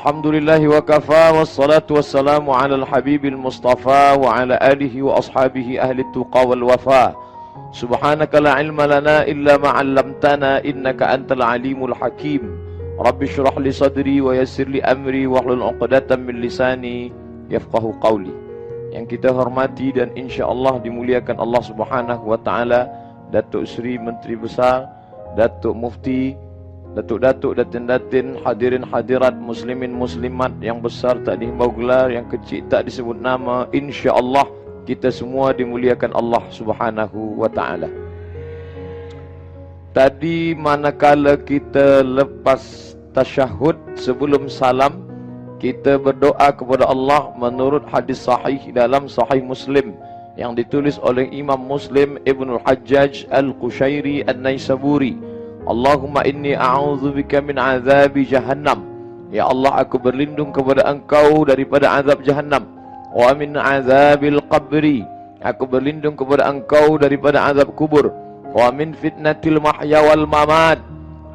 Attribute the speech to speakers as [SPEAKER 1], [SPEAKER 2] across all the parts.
[SPEAKER 1] Alhamdulillahi wa kafa, wassalatu wassalamu ala al-habibil mustafa wa ala alihi wa ashabihi ahli tuqa wal wafa. Subhanaka la ilma lana illa ma 'allamtana innaka antal alimul hakim. Rabbi shrah li sadri wa yassir li amri wahlul 'uqdatam min lisani yafqahu qawli. Yang kita hormati dan insyaallah dimuliakan Allah Subhanahu wa taala, Datuk Seri Menteri Besar, Datuk Mufti, Datuk-datuk, datin-datin, hadirin hadirat, muslimin muslimat, yang besar tak dihimbau gelar, yang kecil tak disebut nama, insya-Allah kita semua dimuliakan Allah Subhanahu wa taala. Tadi manakala kita lepas tasyahud sebelum salam, kita berdoa kepada Allah menurut hadis sahih dalam Sahih Muslim yang ditulis oleh Imam Muslim Ibnul Hajjaj Al-Qushairi An-Naisaburi. Allahumma inni a'udzubika min azabi jahannam. Ya Allah, aku berlindung kepada Engkau daripada azab jahannam. Wa min azabil qabri. Aku berlindung kepada Engkau daripada azab kubur. Wa min fitnatil mahya wal mamat.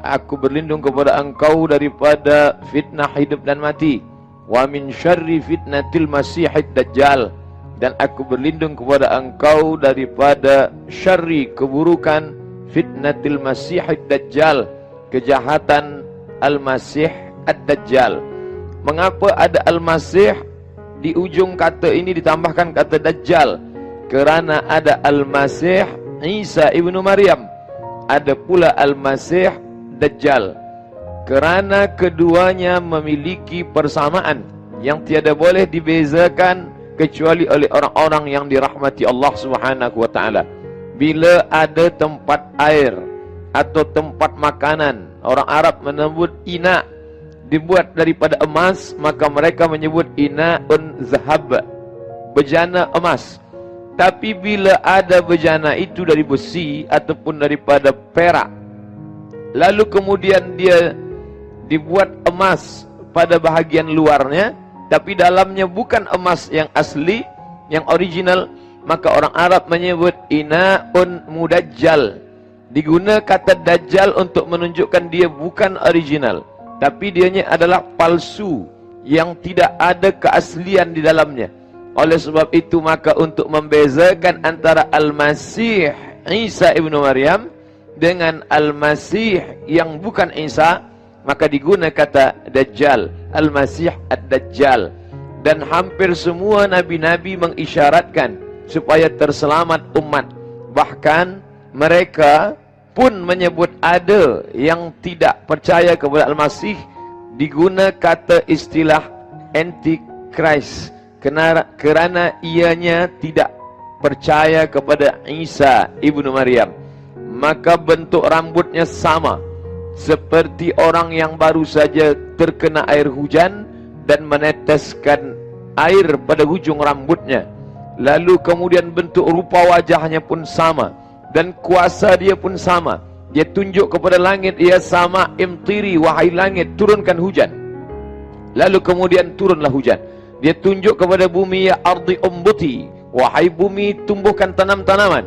[SPEAKER 1] Aku berlindung kepada Engkau daripada fitnah hidup dan mati. Wa min syarri fitnatil masihid dajjal. Dan aku berlindung kepada Engkau daripada syarri, keburukan fitnatil masihid dajjal, kejahatan al-masih ad-dajjal. Mengapa ada al-masih di ujung kata ini ditambahkan kata dajjal? Kerana ada al-masih Isa ibnu Maryam, ada pula al-masih dajjal. Kerana keduanya memiliki persamaan yang tiada boleh dibezakan kecuali oleh orang-orang yang dirahmati Allah Subhanahu wa taala. Bila ada tempat air atau tempat makanan, orang Arab menyebut ina, dibuat daripada emas, maka mereka menyebut ina'un zahab, bejana emas. Tapi bila ada bejana itu dari besi ataupun daripada perak, lalu kemudian dia dibuat emas pada bahagian luarnya, tapi dalamnya bukan emas yang asli, yang original, maka orang Arab menyebut ina'un mudajjal. Diguna kata dajjal untuk menunjukkan dia bukan original, tapi dianya adalah palsu yang tidak ada keaslian di dalamnya. Oleh sebab itu, maka untuk membezakan antara Al-Masih Isa ibnu Maryam dengan Al-Masih yang bukan Isa, maka diguna kata dajjal, Al-Masih ad-Dajjal. Dan hampir semua nabi-nabi mengisyaratkan supaya terselamat umat. Bahkan mereka pun menyebut ada yang tidak percaya kepada Al-Masih, diguna kata istilah Antichrist, kerana ianya tidak percaya kepada Isa ibnu Maryam. Maka bentuk rambutnya sama seperti orang yang baru saja terkena air hujan dan meneteskan air pada hujung rambutnya. Lalu kemudian bentuk rupa wajahnya pun sama, dan kuasa dia pun sama. Dia tunjuk kepada langit, ya sama imtiri, wahai langit, turunkan hujan. Lalu kemudian turunlah hujan. Dia tunjuk kepada bumi, ya ardi umbuti, wahai bumi, tumbuhkan tanam-tanaman.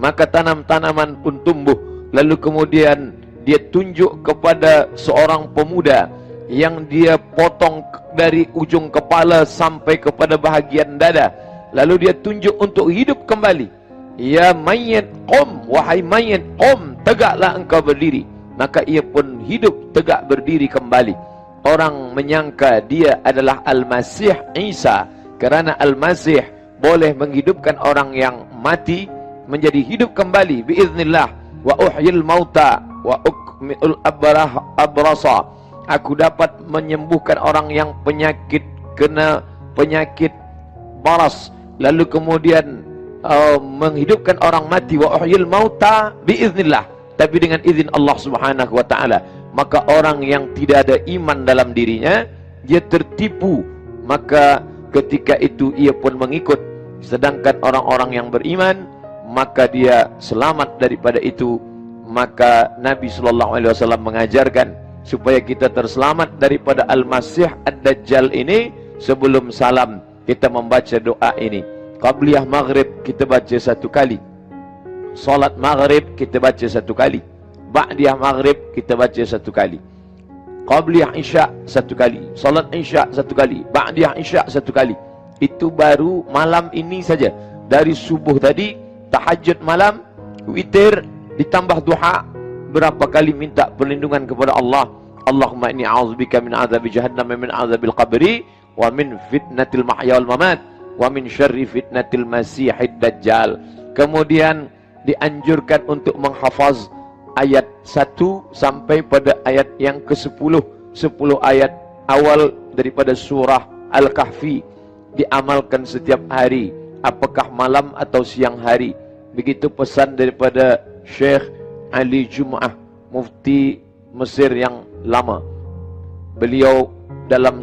[SPEAKER 1] Maka tanam-tanaman pun tumbuh. Lalu kemudian dia tunjuk kepada seorang pemuda yang dia potong dari ujung kepala sampai kepada bahagian dada. Lalu dia tunjuk untuk hidup kembali. Ya mayyit qum, wahai mayyit qum, tegaklah engkau berdiri. Maka ia pun hidup tegak berdiri kembali. Orang menyangka dia adalah Al-Masih Isa, kerana Al-Masih boleh menghidupkan orang yang mati menjadi hidup kembali biiznillah. Wa uhyil mauta wa ukmiul abrasa. Aku dapat menyembuhkan orang yang kena penyakit baras, lalu kemudian menghidupkan orang mati. Wa uhyil mauta biiznillah, tapi dengan izin Allah Subhanahu wa taala. Maka orang yang tidak ada iman dalam dirinya, dia tertipu, maka ketika itu ia pun mengikut. Sedangkan orang-orang yang beriman, maka dia selamat daripada itu. Maka Nabi SAW mengajarkan supaya kita terselamat daripada Al-Masih ad-Dajjal ini. Sebelum salam kita membaca doa ini. Qabliyah maghrib kita baca 1 kali. Salat maghrib kita baca 1 kali. Ba'diyah maghrib kita baca 1 kali. Qabliyah Isya 1 kali, salat Isya 1 kali, Ba'diyah Isya 1 kali. Itu baru malam ini saja. Dari subuh tadi, tahajud malam, witir, ditambah duha, berapa kali minta perlindungan kepada Allah. Allahumma inni a'udzubika min azabi jahannam, min azabil qabri, wa min fitnatil mahya wal mamat, wa min syarri fitnatil masihid dajjal. Kemudian dianjurkan untuk menghafaz ayat 1 sampai pada ayat yang ke-10. 10 ayat awal daripada surah Al-Kahfi diamalkan setiap hari, apakah malam atau siang hari. Begitu pesan daripada Syekh Ali Jum'ah, mufti Mesir yang lama. Beliau dalam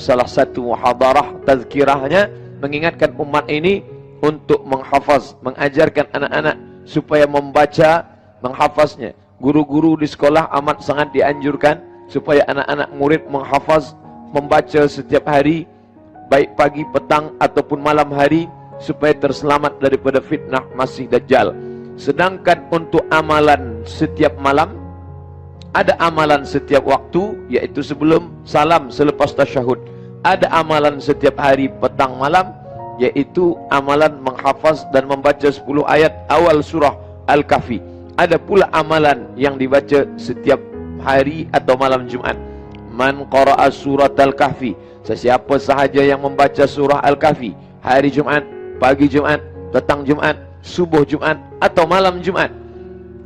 [SPEAKER 1] salah satu muhadarah tazkirahnya mengingatkan umat ini untuk menghafaz, mengajarkan anak-anak supaya membaca, menghafaznya. Guru-guru di sekolah amat sangat dianjurkan supaya anak-anak murid menghafaz, membaca setiap hari, baik pagi, petang ataupun malam hari, supaya terselamat daripada fitnah Masih Dajjal. Sedangkan untuk amalan setiap malam, ada amalan setiap waktu, yaitu sebelum salam, selepas tasyahud. Ada amalan setiap hari petang malam, yaitu amalan menghafaz dan membaca 10 ayat awal surah Al-Kahfi. Ada pula amalan yang dibaca setiap hari atau malam Jumat. Man qara'a surat Al-Kahfi, sesiapa sahaja yang membaca surah Al-Kahfi hari Jumat, pagi Jumat, petang Jumat, subuh Jumat atau malam Jumat,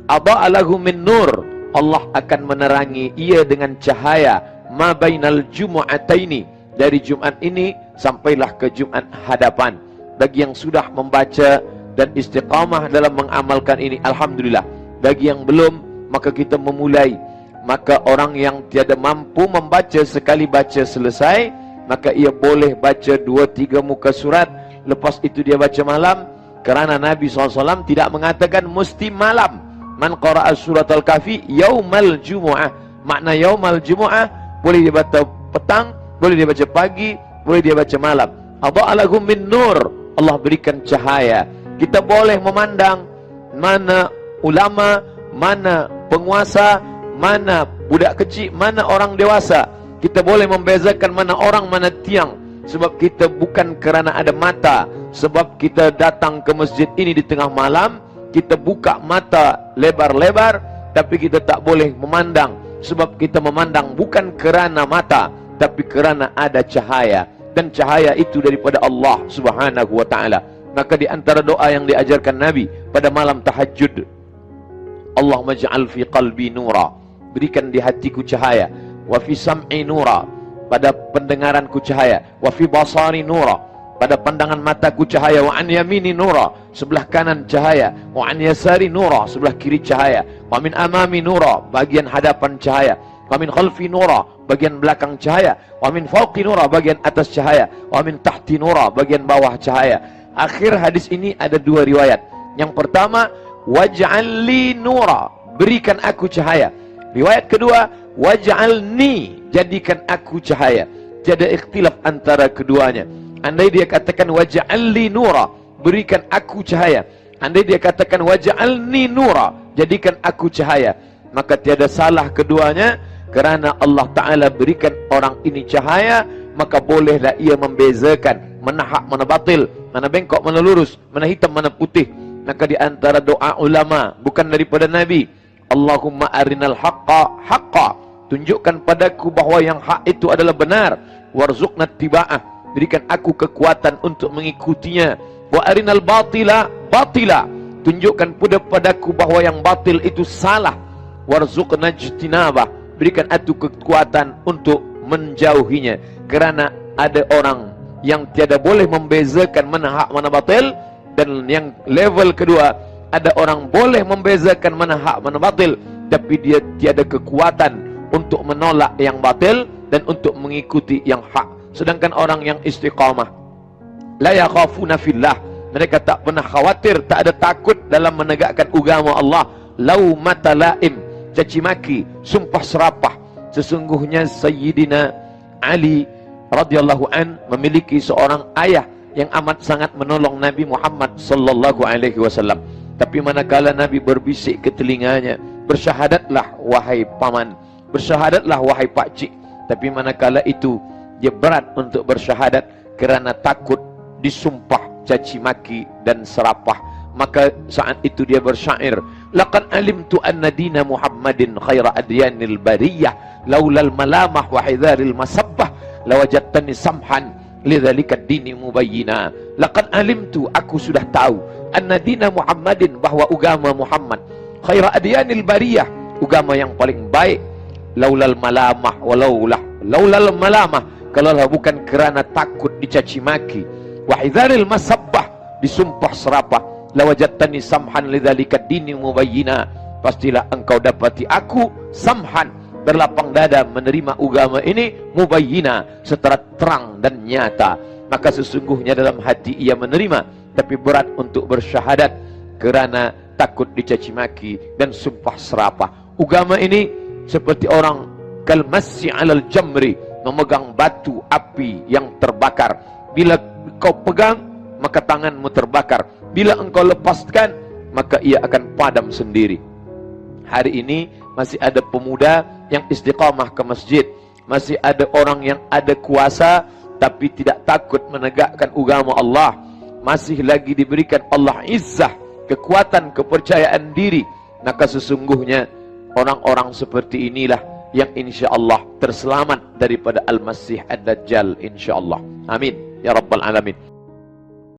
[SPEAKER 1] adha'a lahu min nur, Allah akan menerangi ia dengan cahaya ma bainal jumu'ataini, dari Jumat ini sampailah ke Jumat hadapan. Bagi yang sudah membaca dan istiqamah dalam mengamalkan ini, alhamdulillah. Bagi yang belum, maka kita memulai. Maka orang yang tiada mampu membaca, sekali baca selesai, maka ia boleh baca 2-3 muka surat, lepas itu dia baca malam. Kerana Nabi SAW tidak mengatakan mesti malam. Man qara'a surat Al-Kahfi yaumal jumu'ah, makna yaumal jumu'ah boleh dia baca petang, boleh dia baca pagi, boleh dia baca malam. Adha'a lahum min nur, Allah berikan cahaya. Kita boleh memandang mana ulama, mana penguasa, mana budak kecil, mana orang dewasa. Kita boleh membezakan mana orang, mana tiang. Sebab kita bukan kerana ada mata. Sebab kita datang ke masjid ini di tengah malam, kita buka mata lebar-lebar, tapi kita tak boleh memandang. Sebab kita memandang bukan kerana mata, tapi kerana ada cahaya. Dan cahaya itu daripada Allah Subhanahu wa ta'ala. Maka di antara doa yang diajarkan Nabi pada malam tahajud, Allahumma ja'al fi qalbi nura, berikan di hatiku cahaya. Wa fi sam'i nura, pada pendengaranku cahaya. Wa fi basari nura, pada pandangan mataku cahaya. Wa an yamini nura, sebelah kanan cahaya. Wa an yasari nura, sebelah kiri cahaya. Wa min amami nura, bagian hadapan cahaya. Wa min khalfi nura, bagian belakang cahaya. Wa min fawqi nura, bagian atas cahaya. Wa min tahti nura, bagian bawah cahaya. Akhir hadis ini ada 2 riwayat. Yang pertama, waj'al li nura, berikan aku cahaya. Riwayat kedua, waj'alni, jadikan aku cahaya. Tiada ikhtilaf antara keduanya. Andai dia katakan waj'al li nura, berikan aku cahaya. Andai dia katakan waj'alni nura, jadikan aku cahaya, maka tiada salah keduanya. Kerana Allah Ta'ala berikan orang ini cahaya, maka bolehlah ia membezakan mana hak, mana batil, mana bengkok, mana lurus, mana hitam, mana putih. Maka di antara doa ulama, bukan daripada Nabi, Allahumma arinal haqqa haqqa, tunjukkan padaku bahawa yang hak itu adalah benar. Warzuqna tiba'ah, berikan aku kekuatan untuk mengikutinya. Wa arinal batila batila, tunjukkan padaku bahawa yang batil itu salah. Warzuqna jtinabah, berikan aku kekuatan untuk menjauhinya. Kerana ada orang yang tiada boleh membezakan mana hak, mana batil. Dan yang level kedua, ada orang boleh membezakan mana hak, mana batil, tapi dia tiada kekuatan untuk menolak yang batil dan untuk mengikuti yang hak. Sedangkan orang yang istiqamah, la yakhafuna fillah, mereka tak pernah khawatir, tak ada takut dalam menegakkan agama Allah. Laumata laim, caci maki, sumpah serapah. Sesungguhnya Sayyidina Ali radhiyallahu an memiliki seorang ayah yang amat sangat menolong Nabi Muhammad sallallahu alaihi wasallam. Tapi manakala Nabi berbisik ke telinganya, bersyahadatlah wahai paman, bersyahadatlah wahai pakcik. Tapi manakala itu dia berat untuk bersyahadat kerana takut disumpah caci maki dan serapah, maka saat itu dia bersyair, laqad alimtu anna dina Muhammadin khaira adyanil bariyah laulal malamah wa hidharil masabbah lawajadtani samhan lidzalika dini mubayyina. Laqad alimtu, aku sudah tahu, anna dina Muhammadin, bahwa agama Muhammad, khaira adyanil bariyah, agama yang paling baik, laulal malamah, laulal malamah, kalau bukan kerana takut dicaci maki, wa hidharil masabbah, disumpah serapah, lawajadtani samhan lidzalika dini mubayyina, pastilah engkau dapati aku samhan, berlapang dada menerima agama ini, mubayyina, secara terang dan nyata. Maka sesungguhnya dalam hati ia menerima, tapi berat untuk bersyahadat kerana takut dicaci maki dan sumpah serapah. Agama ini seperti orang kalmassi alal jamri, memegang batu api yang terbakar. Bila kau pegang, maka tanganmu terbakar. Bila engkau lepaskan, maka ia akan padam sendiri. Hari ini masih ada pemuda yang istiqamah ke masjid. Masih ada orang yang ada kuasa tapi tidak takut menegakkan agama Allah. Masih lagi diberikan Allah izzah, kekuatan, kepercayaan diri. Maka sesungguhnya orang-orang seperti inilah yang insya-Allah terselamat daripada Al-Masih Ad-Dajjal insya-Allah. Amin ya rabbal alamin.